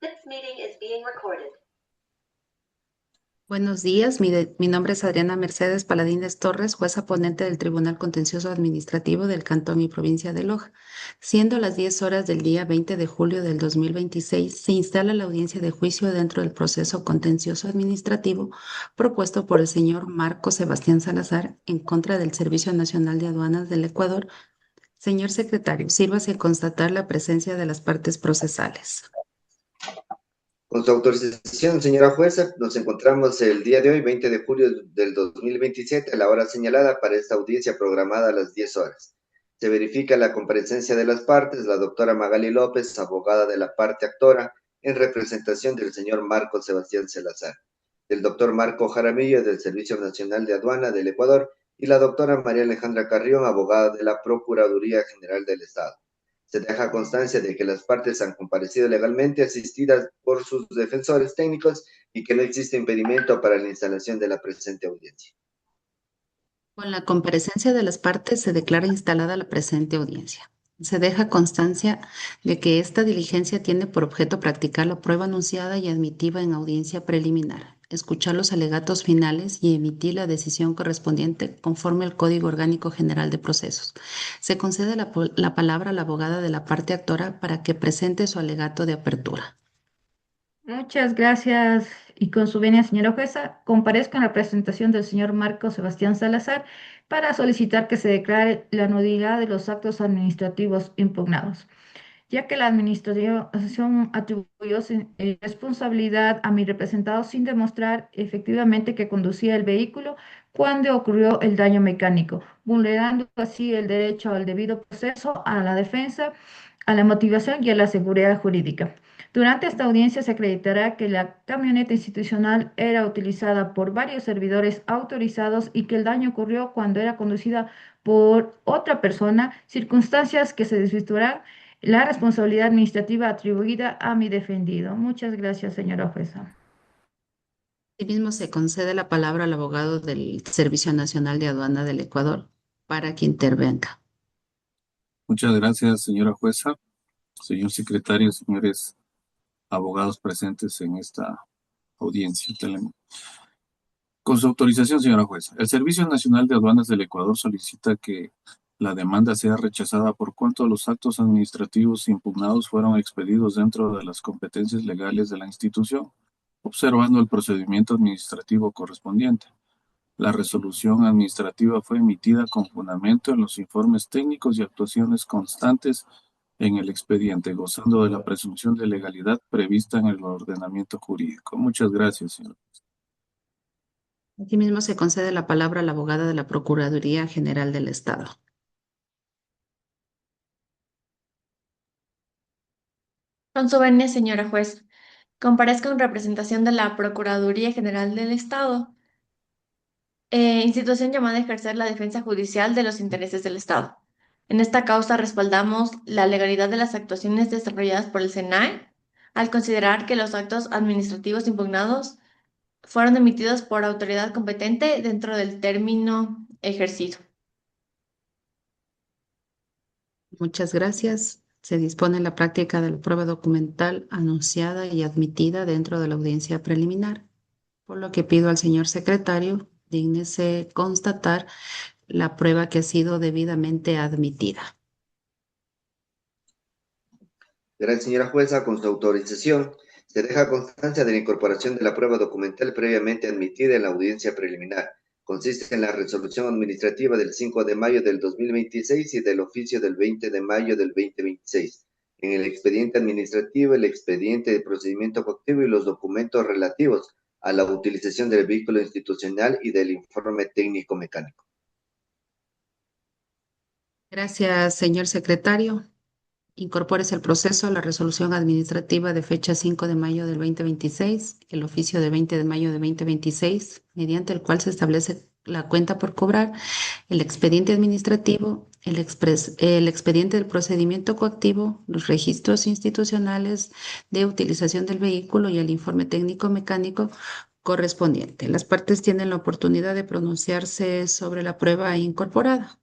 This meeting is being recorded. Buenos días, mi nombre es Adriana Mercedes Paladines Torres, jueza ponente del Tribunal Contencioso Administrativo del Cantón y Provincia de Loja. Siendo las 10 horas del día 20 de julio del 2026, se instala la audiencia de juicio dentro del proceso contencioso administrativo propuesto por el señor Marco Sebastián Salazar en contra del Servicio Nacional de Aduanas del Ecuador. Señor secretario, sírvase a constatar la presencia de las partes procesales. Con su autorización, señora jueza, nos encontramos el día de hoy, 20 de julio del 2027, a la hora señalada para esta audiencia programada a las 10 horas. Se verifica la comparecencia de las partes, la doctora Magali López, abogada de la parte actora, en representación del señor Marco Sebastián Salazar, del doctor Marco Jaramillo del Servicio Nacional de Aduana del Ecuador y la doctora María Alejandra Carrión, abogada de la Procuraduría General del Estado. Se deja constancia de que las partes han comparecido legalmente asistidas por sus defensores técnicos y que no existe impedimento para la instalación de la presente audiencia. Con la comparecencia de las partes se declara instalada la presente audiencia. Se deja constancia de que esta diligencia tiene por objeto practicar la prueba anunciada y admitida en audiencia preliminar, escuchar los alegatos finales y emitir la decisión correspondiente conforme al Código Orgánico General de Procesos. Se concede la palabra a la abogada de la parte actora para que presente su alegato de apertura. Muchas gracias y con su venia, señora jueza, comparezco en la presentación del señor Marco Sebastián Salazar para solicitar que se declare la nulidad de los actos administrativos impugnados, ya que la administración atribuyó responsabilidad a mi representado sin demostrar efectivamente que conducía el vehículo cuando ocurrió el daño mecánico, vulnerando así el derecho al debido proceso, a la defensa, a la motivación y a la seguridad jurídica. Durante esta audiencia se acreditará que la camioneta institucional era utilizada por varios servidores autorizados y que el daño ocurrió cuando era conducida por otra persona, circunstancias que se desvirtuarán la responsabilidad administrativa atribuida a mi defendido. Muchas gracias, señora jueza. Asimismo, se concede la palabra al abogado del Servicio Nacional de Aduana del Ecuador para que intervenga. Muchas gracias, señora jueza, señor secretario, señores abogados presentes en esta audiencia. Con su autorización, señora jueza, el Servicio Nacional de Aduanas del Ecuador solicita que la demanda sea rechazada por cuanto los actos administrativos impugnados fueron expedidos dentro de las competencias legales de la institución, observando el procedimiento administrativo correspondiente. La resolución administrativa fue emitida con fundamento en los informes técnicos y actuaciones constantes en el expediente, gozando de la presunción de legalidad prevista en el ordenamiento jurídico. Muchas gracias, señor. Asimismo, se concede la palabra a la abogada de la Procuraduría General del Estado. Con su venia, señora juez, comparezco en representación de la Procuraduría General del Estado, institución llamada a ejercer la defensa judicial de los intereses del Estado. En esta causa respaldamos la legalidad de las actuaciones desarrolladas por el SENAE al considerar que los actos administrativos impugnados fueron emitidos por autoridad competente dentro del término ejercido. Muchas gracias. Se dispone la práctica de la prueba documental anunciada y admitida dentro de la audiencia preliminar, por lo que pido al señor secretario dígnese constatar la prueba que ha sido debidamente admitida. Gracias, señora jueza, con su autorización, se deja constancia de la incorporación de la prueba documental previamente admitida en la audiencia preliminar. Consiste en la resolución administrativa del 5 de mayo del 2026 y del oficio del 20 de mayo del 2026. En el expediente administrativo, el expediente de procedimiento coactivo y los documentos relativos a la utilización del vehículo institucional y del informe técnico mecánico. Gracias, señor secretario. Incorpórese al proceso la resolución administrativa de fecha 5 de mayo del 2026, el oficio de 20 de mayo de 2026, mediante el cual se establece la cuenta por cobrar, el expediente administrativo, el expediente del procedimiento coactivo, los registros institucionales de utilización del vehículo y el informe técnico mecánico correspondiente. Las partes tienen la oportunidad de pronunciarse sobre la prueba incorporada.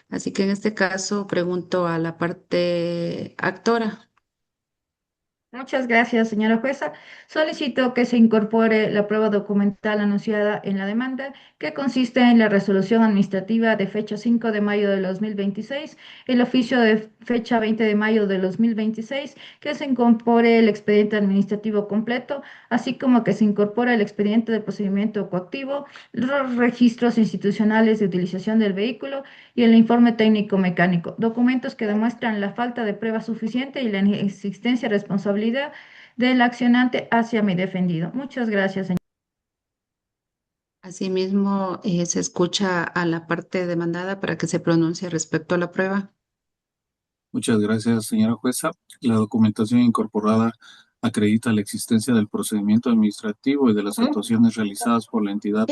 Así que en este caso pregunto a la parte actora. Muchas gracias, señora jueza. Solicito que se incorpore la prueba documental anunciada en la demanda, que consiste en la resolución administrativa de fecha 5 de mayo de 2026, el oficio de fecha 20 de mayo de 2026, que se incorpore el expediente administrativo completo, así como que se incorpore el expediente de procedimiento coactivo, los registros institucionales de utilización del vehículo y el informe técnico mecánico, documentos que demuestran la falta de prueba suficiente y la inexistencia de responsabilidad del accionante hacia mi defendido. Muchas gracias, señor. Asimismo, se escucha a la parte demandada para que se pronuncie respecto a la prueba. Muchas gracias, señora jueza. La documentación incorporada acredita la existencia del procedimiento administrativo y de las actuaciones realizadas por la entidad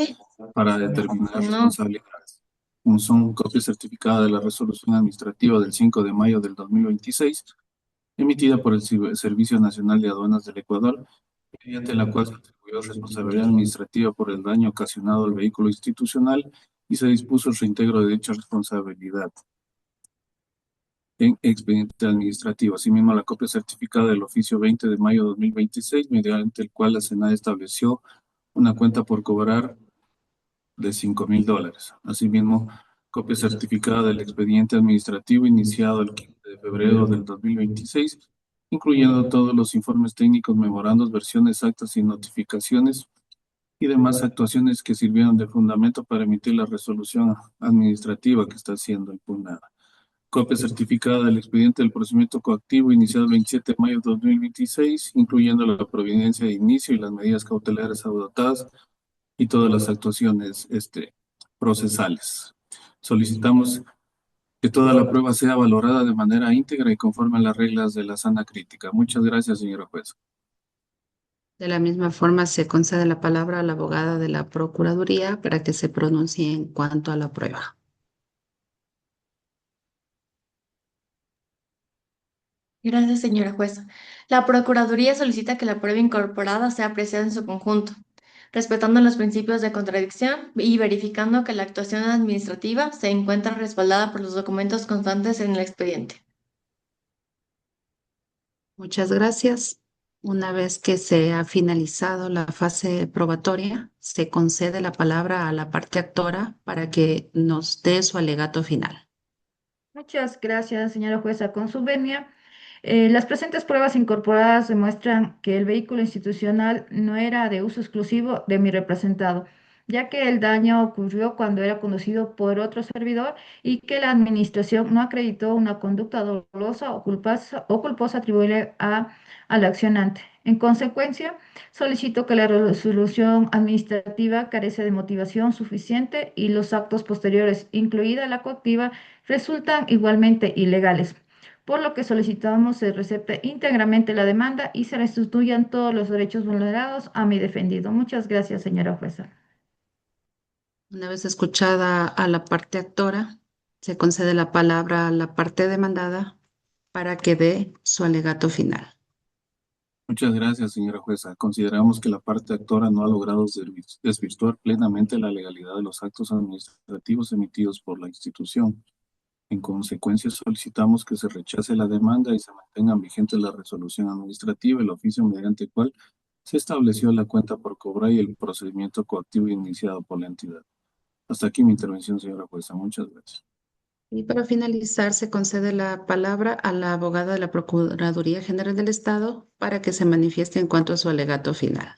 para determinar No. responsabilidades. Como son copia certificada de la resolución administrativa del 5 de mayo del 2026, emitida por el Servicio Nacional de Aduanas del Ecuador, mediante la cual se atribuyó responsabilidad administrativa por el daño ocasionado al vehículo institucional y se dispuso el reintegro de dicha responsabilidad en expediente administrativo. Asimismo, la copia certificada del oficio 20 de mayo de 2026, mediante el cual la SENAE estableció una cuenta por cobrar de $5,000. Asimismo, copia certificada del expediente administrativo iniciado el 15 de febrero del 2026, incluyendo todos los informes técnicos, memorandos, versiones, actas y notificaciones y demás actuaciones que sirvieron de fundamento para emitir la resolución administrativa que está siendo impugnada. Copia certificada del expediente del procedimiento coactivo iniciado el 27 de mayo de 2026, incluyendo la providencia de inicio y las medidas cautelares adoptadas y todas las actuaciones procesales. Solicitamos que toda la prueba sea valorada de manera íntegra y conforme a las reglas de la sana crítica. Muchas gracias, señora jueza. De la misma forma, se concede la palabra a la abogada de la Procuraduría para que se pronuncie en cuanto a la prueba. Gracias, señora jueza. La Procuraduría solicita que la prueba incorporada sea apreciada en su conjunto, respetando los principios de contradicción y verificando que la actuación administrativa se encuentra respaldada por los documentos constantes en el expediente. Muchas gracias. Una vez que se ha finalizado la fase probatoria, se concede la palabra a la parte actora para que nos dé su alegato final. Muchas gracias, señora jueza. Con su venia, las presentes pruebas incorporadas demuestran que el vehículo institucional no era de uso exclusivo de mi representado, ya que el daño ocurrió cuando era conducido por otro servidor y que la administración no acreditó una conducta dolosa o culposa atribuible al accionante. En consecuencia, solicito que la resolución administrativa carece de motivación suficiente y los actos posteriores, incluida la coactiva, resultan igualmente ilegales, por lo que solicitamos se recepte íntegramente la demanda y se restituyan todos los derechos vulnerados a mi defendido. Muchas gracias, señora jueza. Una vez escuchada a la parte actora, se concede la palabra a la parte demandada para que dé su alegato final. Muchas gracias, señora jueza. Consideramos que la parte actora no ha logrado desvirtuar plenamente la legalidad de los actos administrativos emitidos por la institución. En consecuencia, solicitamos que se rechace la demanda y se mantengan vigentes la resolución administrativa, el oficio mediante el cual se estableció la cuenta por cobrar y el procedimiento coactivo iniciado por la entidad. Hasta aquí mi intervención, señora jueza. Muchas gracias. Y para finalizar, se concede la palabra a la abogada de la Procuraduría General del Estado para que se manifieste en cuanto a su alegato final.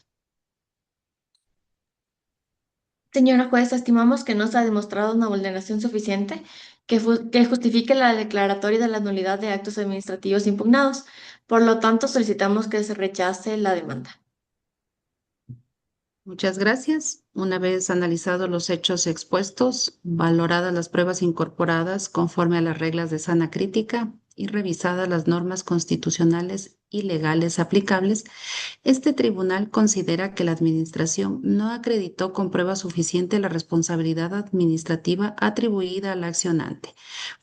Señora jueza, estimamos que no se ha demostrado una vulneración suficiente que justifique la declaratoria de la nulidad de actos administrativos impugnados. Por lo tanto, solicitamos que se rechace la demanda. Muchas gracias. Una vez analizados los hechos expuestos, valoradas las pruebas incorporadas conforme a las reglas de sana crítica y revisadas las normas constitucionales y legales aplicables, este tribunal considera que la Administración no acreditó con prueba suficiente la responsabilidad administrativa atribuida al accionante,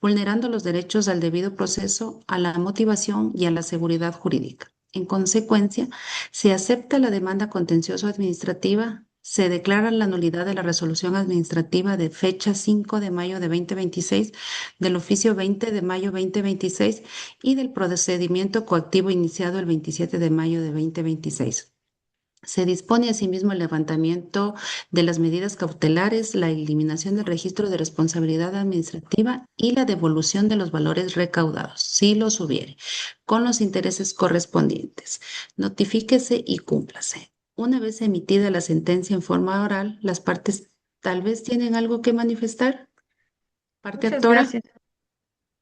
vulnerando los derechos al debido proceso, a la motivación y a la seguridad jurídica. En consecuencia, se acepta la demanda contencioso administrativa Se declara la nulidad de la resolución administrativa de fecha 5 de mayo de 2026, del oficio 20 de mayo 2026 y del procedimiento coactivo iniciado el 27 de mayo de 2026. Se dispone asimismo el levantamiento de las medidas cautelares, la eliminación del registro de responsabilidad administrativa y la devolución de los valores recaudados, si los hubiere, con los intereses correspondientes. Notifíquese y cúmplase. Una vez emitida la sentencia en forma oral, las partes tal vez tienen algo que manifestar. Parte Muchas actora. gracias.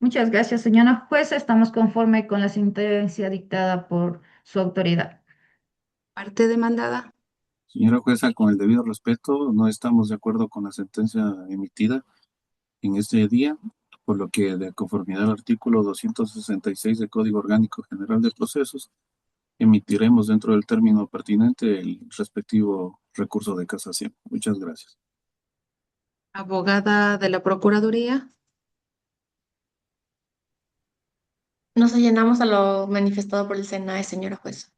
Muchas gracias, señora jueza. Estamos conforme con la sentencia dictada por su autoridad. Parte demandada. Señora jueza, con el debido respeto, no estamos de acuerdo con la sentencia emitida en este día, por lo que, de conformidad al artículo 266 del Código Orgánico General de Procesos, emitiremos dentro del término pertinente el respectivo recurso de casación. Muchas gracias. Abogada de la Procuraduría. Nos allanamos a lo manifestado por el SENAE, señora jueza.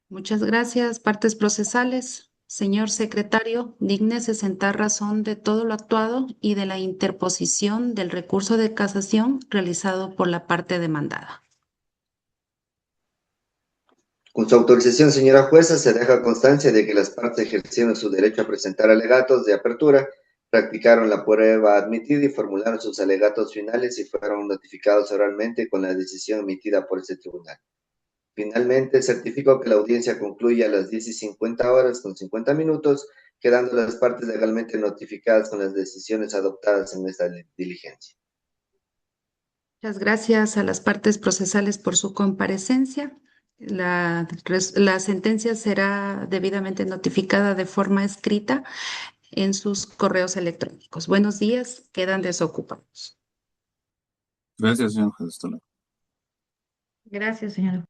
Muchas gracias. Partes procesales. Señor secretario, dígnese sentar razón de todo lo actuado y de la interposición del recurso de casación realizado por la parte demandada. Con su autorización, señora jueza, se deja constancia de que las partes ejercieron su derecho a presentar alegatos de apertura, practicaron la prueba admitida y formularon sus alegatos finales y fueron notificados oralmente con la decisión emitida por ese tribunal. Finalmente, certifico que la audiencia concluye a las 10:50 con 50 minutos, quedando las partes legalmente notificadas con las decisiones adoptadas en esta diligencia. Muchas gracias a las partes procesales por su comparecencia. La sentencia será debidamente notificada de forma escrita en sus correos electrónicos. Buenos días, quedan desocupados. Gracias, señor juez. Hasta luego. Gracias, señora.